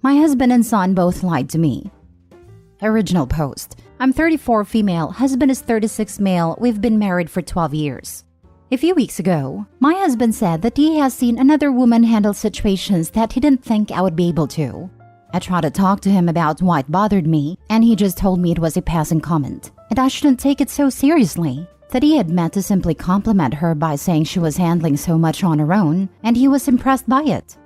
My husband and son both lied to me. Original post. I'm 34 female, husband is 36 male, we've been married for 12 years. A few weeks ago, my husband said that he has seen another woman handle situations that he didn't think I would be able to. I tried to talk to him about why it bothered me, and he just told me it was a passing comment, and I shouldn't take it so seriously. That he had meant to simply compliment her by saying she was handling so much on her own, and he was impressed by it.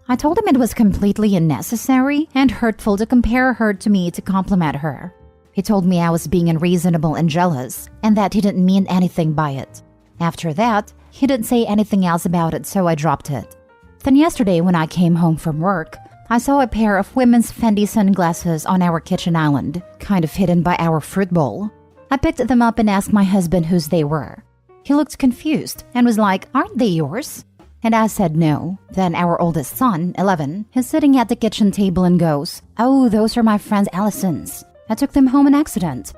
I told him it was completely unnecessary and hurtful to compare her to me to compliment her. He told me I was being unreasonable and jealous, and that he didn't mean anything by it. After that, he didn't say anything else about it, so I dropped it. Then yesterday when I came home from work, I saw a pair of women's Fendi sunglasses on our kitchen island, kind of hidden by our fruit bowl. I picked them up and asked my husband whose they were. He looked confused and was like, "Aren't they yours?" And I said no. Then our oldest son, 11, is sitting at the kitchen table and goes, "Oh, those are my friend Allison's. I took them home on accident."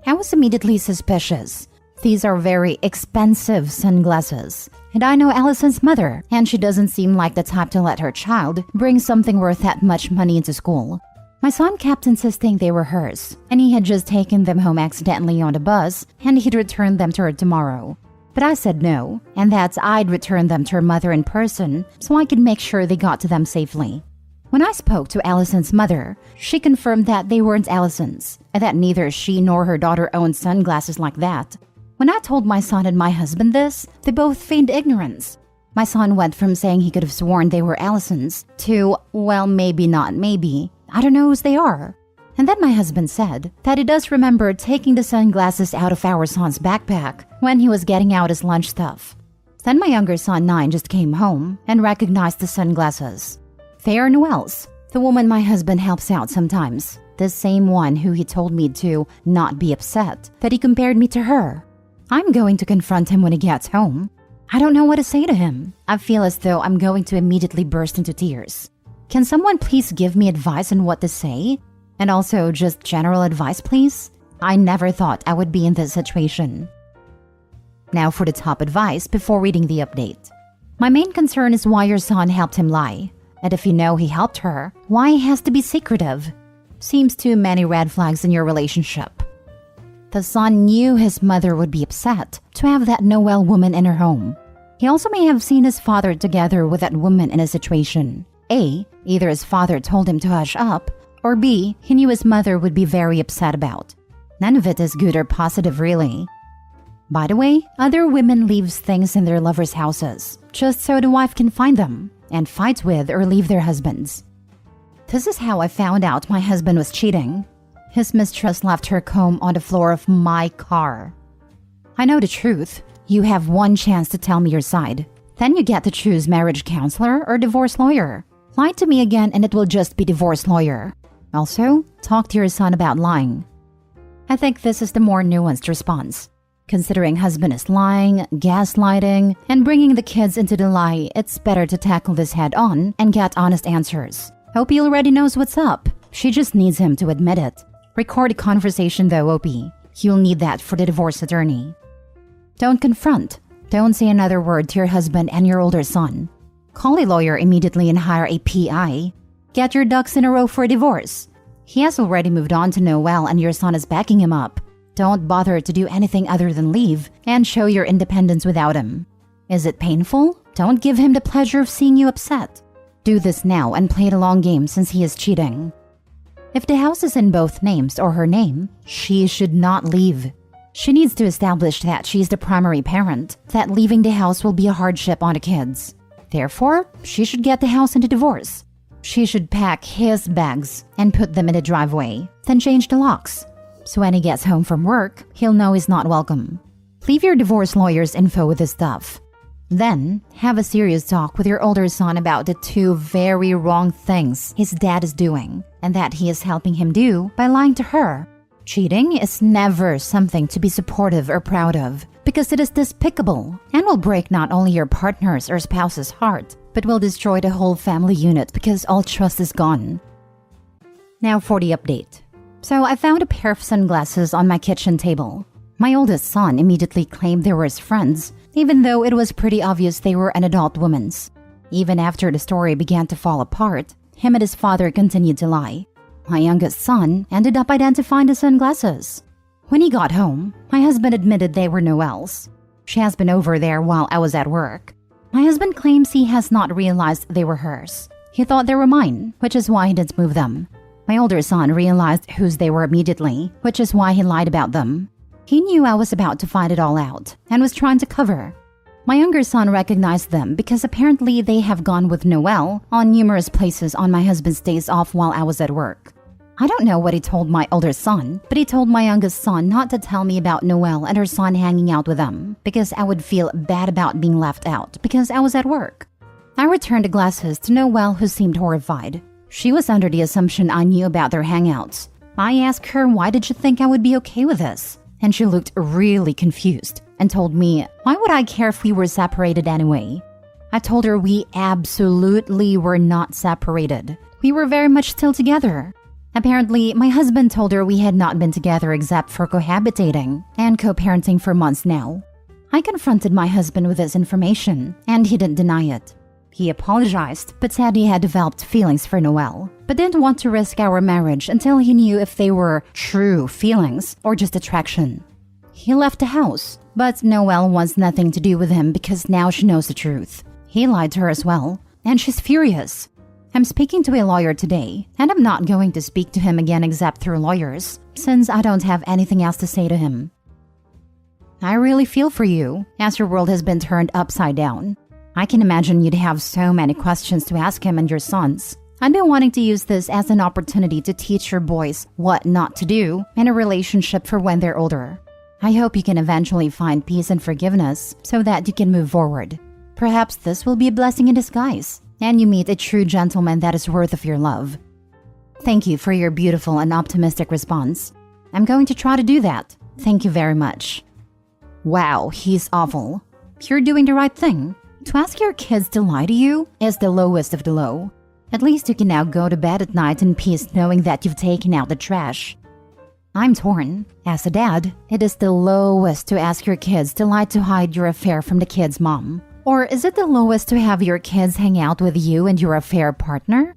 I was immediately suspicious. These are very expensive sunglasses. And I know Allison's mother, and she doesn't seem like the type to let her child bring something worth that much money into school. My son kept insisting they were hers, and he had just taken them home accidentally on the bus, and he'd return them to her tomorrow. But I said no, and that I'd return them to her mother in person so I could make sure they got to them safely. When I spoke to Allison's mother, she confirmed that they weren't Allison's, and that neither she nor her daughter owned sunglasses like that. When I told my son and my husband this, they both feigned ignorance. My son went from saying he could have sworn they were Allison's to, well, maybe not maybe. I don't know whose they are. And then my husband said that he does remember taking the sunglasses out of our son's backpack when he was getting out his lunch stuff. Then my younger son, 9, just came home and recognized the sunglasses. They are Noelle's, the woman my husband helps out sometimes. The same one who he told me to not be upset that he compared me to her. I'm going to confront him when he gets home. I don't know what to say to him. I feel as though I'm going to immediately burst into tears. Can someone please give me advice on what to say? And also just general advice, please? I never thought I would be in this situation. Now for the top advice before reading the update. My main concern is why your son helped him lie. And if you know he helped her, why he has to be secretive? Seems too many red flags in your relationship. The son knew his mother would be upset to have that Noelle woman in her home. He also may have seen his father together with that woman in a situation. A, either his father told him to hush up, or B, he knew his mother would be very upset about. None of it is good or positive, really. By the way, other women leave things in their lovers' houses, just so the wife can find them, and fight with or leave their husbands. This is how I found out my husband was cheating. His mistress left her comb on the floor of my car. I know the truth. You have one chance to tell me your side. Then you get to choose marriage counselor or divorce lawyer. Lie to me again and it will just be divorce lawyer. Also, talk to your son about lying. I think this is the more nuanced response. Considering husband is lying, gaslighting, and bringing the kids into the lie, it's better to tackle this head on and get honest answers. Hope he already knows what's up. She just needs him to admit it. Record a conversation though, Opie. You'll need that for the divorce attorney. Don't confront. Don't say another word to your husband and your older son. Call a lawyer immediately and hire a PI. Get your ducks in a row for a divorce. He has already moved on to Noelle and your son is backing him up. Don't bother to do anything other than leave and show your independence without him. Is it painful? Don't give him the pleasure of seeing you upset. Do this now and play the long game since he is cheating. If the house is in both names or her name, she should not leave. She needs to establish that she's the primary parent, that leaving the house will be a hardship on the kids. Therefore, she should get the house into divorce. She should pack his bags and put them in the driveway, then change the locks. So when he gets home from work, he'll know he's not welcome. Leave your divorce lawyer's info with this stuff. Then, have a serious talk with your older son about the 2 very wrong things his dad is doing and that he is helping him do by lying to her. Cheating is never something to be supportive or proud of because it is despicable and will break not only your partner's or spouse's heart, but will destroy the whole family unit because all trust is gone. Now for the update. So I found a pair of sunglasses on my kitchen table. My oldest son immediately claimed they were his friends even though it was pretty obvious they were an adult woman's. Even after the story began to fall apart, him and his father continued to lie. My youngest son ended up identifying the sunglasses. When he got home, my husband admitted they were Noelle's. She has been over there while I was at work. My husband claims he has not realized they were hers. He thought they were mine, which is why he didn't move them. My older son realized whose they were immediately, which is why he lied about them. He knew I was about to find it all out and was trying to cover. My younger son recognized them because apparently they have gone with Noelle on numerous places on my husband's days off while I was at work. I don't know what he told my older son, but he told my youngest son not to tell me about Noelle and her son hanging out with them because I would feel bad about being left out because I was at work. I returned the glasses to Noelle, who seemed horrified. She was under the assumption I knew about their hangouts. I asked her, why did you think I would be okay with this? And she looked really confused and told me, why would I care if we were separated anyway? I told her we absolutely were not separated. We were very much still together. Apparently, my husband told her we had not been together except for cohabitating and co-parenting for months now. I confronted my husband with this information, and he didn't deny it. He apologized, but said he had developed feelings for Noelle, but didn't want to risk our marriage until he knew if they were true feelings or just attraction. He left the house, but Noelle wants nothing to do with him because now she knows the truth. He lied to her as well, and she's furious. I'm speaking to a lawyer today, and I'm not going to speak to him again except through lawyers, since I don't have anything else to say to him. I really feel for you, as your world has been turned upside down. I can imagine you'd have so many questions to ask him and your sons. I've been wanting to use this as an opportunity to teach your boys what not to do in a relationship for when they're older. I hope you can eventually find peace and forgiveness so that you can move forward. Perhaps this will be a blessing in disguise, and you meet a true gentleman that is worth of your love. Thank you for your beautiful and optimistic response. I'm going to try to do that. Thank you very much. Wow, he's awful. You're doing the right thing. To ask your kids to lie to you is the lowest of the low. At least you can now go to bed at night in peace knowing that you've taken out the trash. I'm torn. As a dad, it is the lowest to ask your kids to lie to hide your affair from the kid's mom. Or is it the lowest to have your kids hang out with you and your affair partner?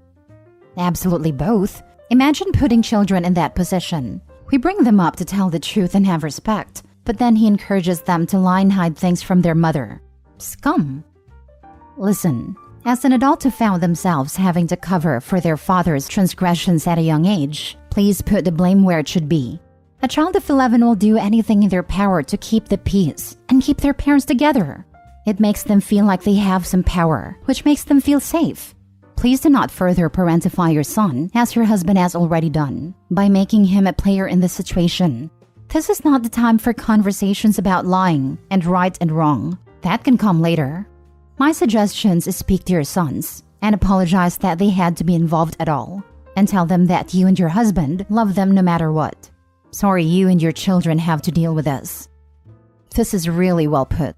Absolutely both. Imagine putting children in that position. We bring them up to tell the truth and have respect, but then he encourages them to lie and hide things from their mother. Scum. Listen, as an adult who found themselves having to cover for their father's transgressions at a young age, please put the blame where it should be. A child of 11 will do anything in their power to keep the peace and keep their parents together. It makes them feel like they have some power, which makes them feel safe. Please do not further parentify your son, as your husband has already done, by making him a player in this situation. This is not the time for conversations about lying and right and wrong. That can come later. My suggestions is speak to your sons and apologize that they had to be involved at all, and tell them that you and your husband love them no matter what. Sorry you and your children have to deal with this. This is really well put.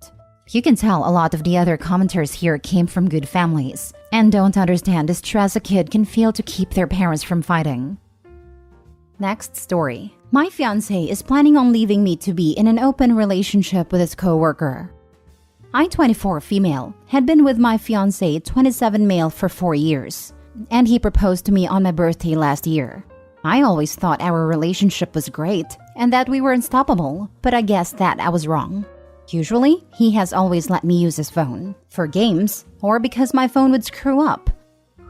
You can tell a lot of the other commenters here came from good families and don't understand the stress a kid can feel to keep their parents from fighting. Next story. My fiancé is planning on leaving me to be in an open relationship with his co-worker. I, 24 female, had been with my fiancé, 27 male, for 4 years, and he proposed to me on my birthday last year. I always thought our relationship was great and that we were unstoppable, but I guess that I was wrong. Usually, he has always let me use his phone, for games, or because my phone would screw up.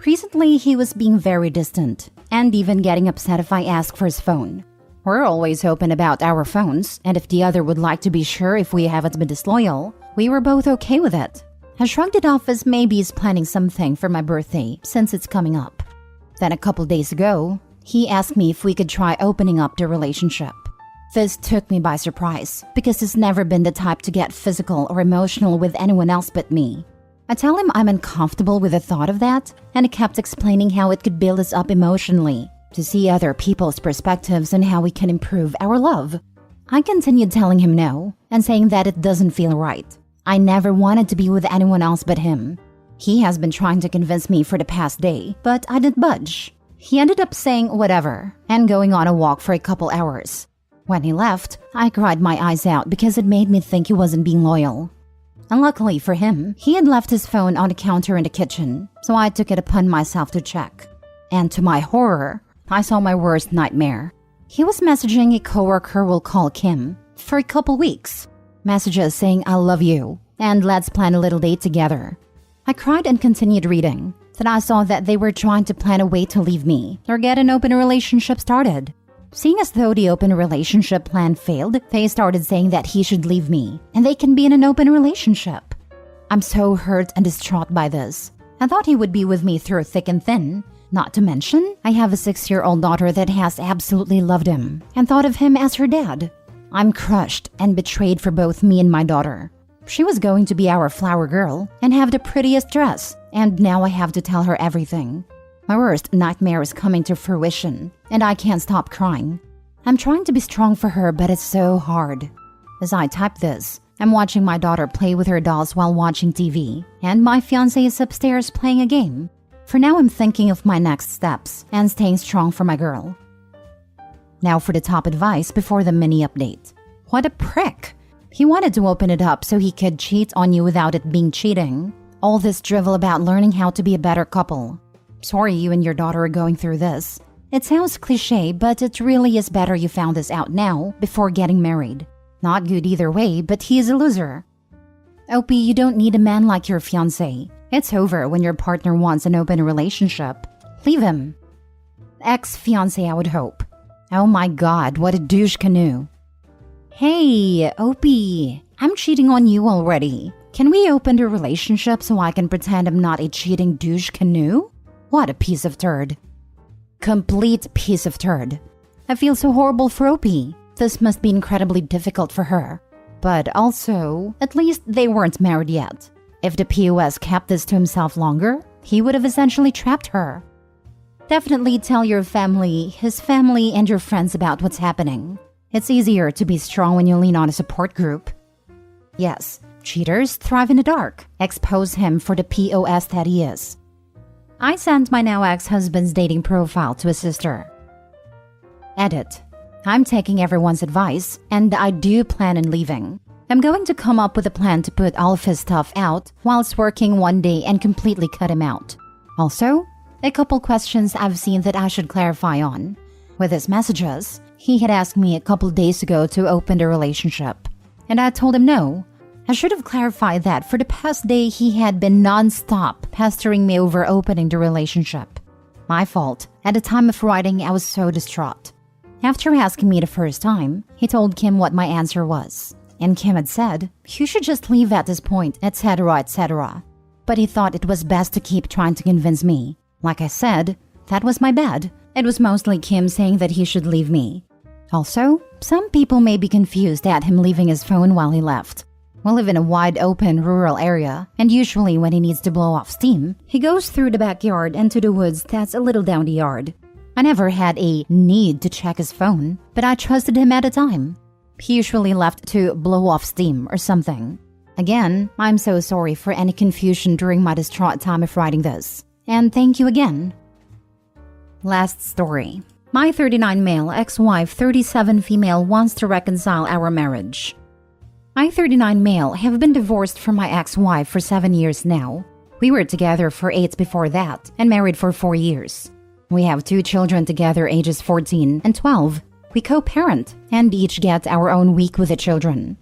Recently, he was being very distant, and even getting upset if I ask for his phone. We're always open about our phones, and if the other would like to be sure if we haven't been disloyal, we were both okay with it. I shrugged it off as maybe he's planning something for my birthday, since it's coming up. Then a couple days ago, he asked me if we could try opening up the relationship. This took me by surprise, because he's never been the type to get physical or emotional with anyone else but me. I tell him I'm uncomfortable with the thought of that, and he kept explaining how it could build us up emotionally, to see other people's perspectives and how we can improve our love. I continued telling him no, and saying that it doesn't feel right. I never wanted to be with anyone else but him. He has been trying to convince me for the past day, but I didn't budge. He ended up saying whatever, and going on a walk for a couple hours. When he left, I cried my eyes out because it made me think he wasn't being loyal. Unluckily for him, he had left his phone on the counter in the kitchen, so I took it upon myself to check. And to my horror, I saw my worst nightmare. He was messaging a coworker we'll call Kim for a couple weeks. Messages saying I love you and let's plan a little date together. I cried and continued reading. Then I saw that they were trying to plan a way to leave me or get an open relationship started. Seeing as though the open relationship plan failed, they started saying that he should leave me and they can be in an open relationship. I'm so hurt and distraught by this. I thought he would be with me through thick and thin. Not to mention, I have a 6-year-old daughter that has absolutely loved him and thought of him as her dad. I'm crushed and betrayed for both me and my daughter. She was going to be our flower girl and have the prettiest dress, and now I have to tell her everything. My worst nightmare is coming to fruition, and I can't stop crying. I'm trying to be strong for her, but it's so hard. As I type this, I'm watching my daughter play with her dolls while watching TV, and my fiancé is upstairs playing a game. For now, I'm thinking of my next steps and staying strong for my girl. Now for the top advice before the mini update. What a prick! He wanted to open it up so he could cheat on you without it being cheating. All this drivel about learning how to be a better couple. Sorry you and your daughter are going through this. It sounds cliche, but it really is better you found this out now before getting married. Not good either way, but he is a loser. Opie, you don't need a man like your fiancé. It's over when your partner wants an open relationship. Leave him. Ex-fiancé, I would hope. Oh my god, what a douche canoe. Hey, Opie, I'm cheating on you already. Can we open the relationship so I can pretend I'm not a cheating douche canoe? What a piece of turd. Complete piece of turd. I feel so horrible for Opie. This must be incredibly difficult for her. But also, at least they weren't married yet. If the POS kept this to himself longer, he would have essentially trapped her. Definitely tell your family, his family, and your friends about what's happening. It's easier to be strong when you lean on a support group. Yes, cheaters thrive in the dark. Expose him for the POS that he is. I sent my now ex-husband's dating profile to his sister. Edit. I'm taking everyone's advice, and I do plan on leaving. I'm going to come up with a plan to put all of his stuff out whilst working one day and completely cut him out. Also, a couple questions I've seen that I should clarify on. With his messages, he had asked me a couple days ago to open the relationship, and I told him no. I should have clarified that for the past day he had been non-stop pestering me over opening the relationship. My fault. At the time of writing, I was so distraught. After asking me the first time, he told Kim what my answer was. And Kim had said, you should just leave at this point, etc., etc. But he thought it was best to keep trying to convince me. Like I said, that was my bad. It was mostly Kim saying that he should leave me. Also, some people may be confused at him leaving his phone while he left. We live in a wide open rural area, and usually when he needs to blow off steam, he goes through the backyard and to the woods that's a little down the yard. I never had a need to check his phone, but I trusted him at the time. He usually left to blow off steam or something. Again, I'm so sorry for any confusion during my distraught time of writing this. And thank you again. Last story. My 39 male ex-wife, 37 female wants to reconcile our marriage. I, 39 male, have been divorced from my ex-wife for 7 years now. We were together for 8 before that and married for 4 years. We have 2 children together ages 14 and 12. We co-parent and each get our own week with the children.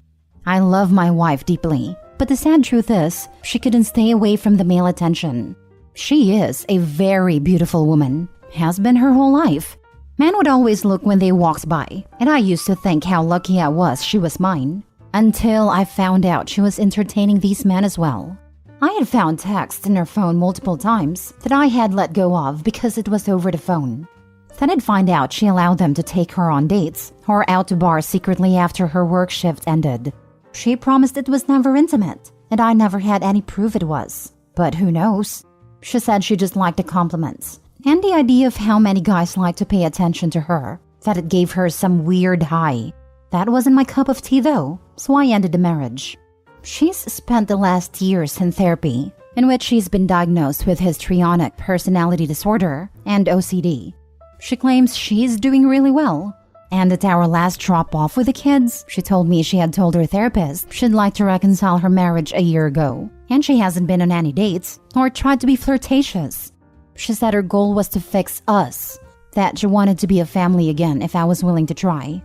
I love my wife deeply, but the sad truth is she couldn't stay away from the male attention. She is a very beautiful woman, has been her whole life. Men would always look when they walked by, and I used to think how lucky I was she was mine. Until I found out she was entertaining these men as well. I had found texts in her phone multiple times that I had let go of because it was over the phone. Then I'd find out she allowed them to take her on dates or out to bars secretly after her work shift ended. She promised it was never intimate, and I never had any proof it was. But who knows? She said she just liked the compliments and the idea of how many guys like to pay attention to her, that it gave her some weird high. That wasn't my cup of tea though, so I ended the marriage. She's spent the last years in therapy, in which she's been diagnosed with histrionic personality disorder and OCD. She claims she's doing really well. And at our last drop-off with the kids, she told me she had told her therapist she'd like to reconcile her marriage a year ago, and she hasn't been on any dates or tried to be flirtatious. She said her goal was to fix us, that she wanted to be a family again if I was willing to try.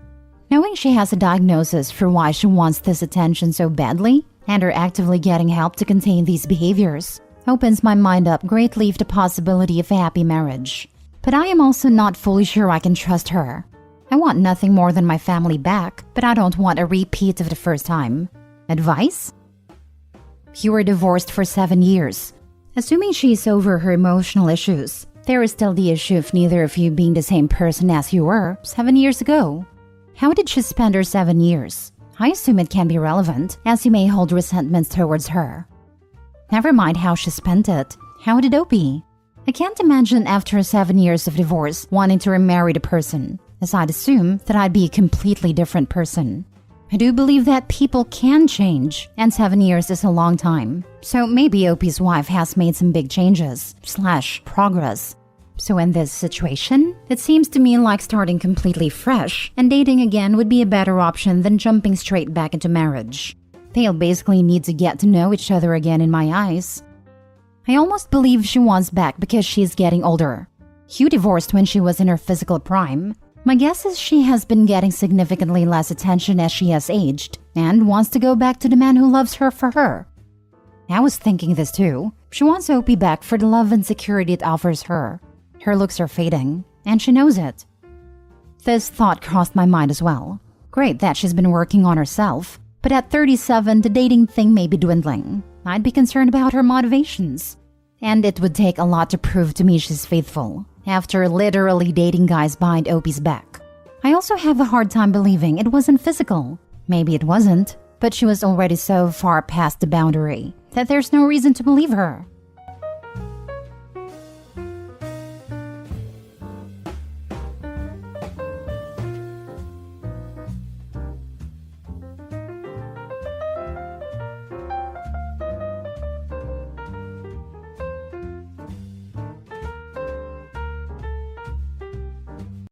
Knowing she has a diagnosis for why she wants this attention so badly, and her actively getting help to contain these behaviors, opens my mind up greatly to the possibility of a happy marriage. But I am also not fully sure I can trust her. I want nothing more than my family back, but I don't want a repeat of the first time. Advice? You were divorced for 7 years. Assuming she's over her emotional issues, there is still the issue of neither of you being the same person as you were 7 years ago. How did she spend her 7 years? I assume it can be relevant, as you may hold resentments towards her. Never mind how she spent it. How did Opie? I can't imagine after 7 years of divorce wanting to remarry the person, as I'd assume that I'd be a completely different person. I do believe that people can change, and 7 years is a long time. So maybe Opie's wife has made some big changes / progress. So in this situation, it seems to me like starting completely fresh and dating again would be a better option than jumping straight back into marriage. They'll basically need to get to know each other again in my eyes. I almost believe she wants back because she's getting older. Hugh divorced when she was in her physical prime. My guess is she has been getting significantly less attention as she has aged and wants to go back to the man who loves her for her. I was thinking this too. She wants Opie back for the love and security it offers her. Her looks are fading, and she knows it. This thought crossed my mind as well. Great that she's been working on herself, but at 37, the dating thing may be dwindling. I'd be concerned about her motivations. And it would take a lot to prove to me she's faithful, after literally dating guys behind Opie's back. I also have a hard time believing it wasn't physical. Maybe it wasn't, but she was already so far past the boundary that there's no reason to believe her.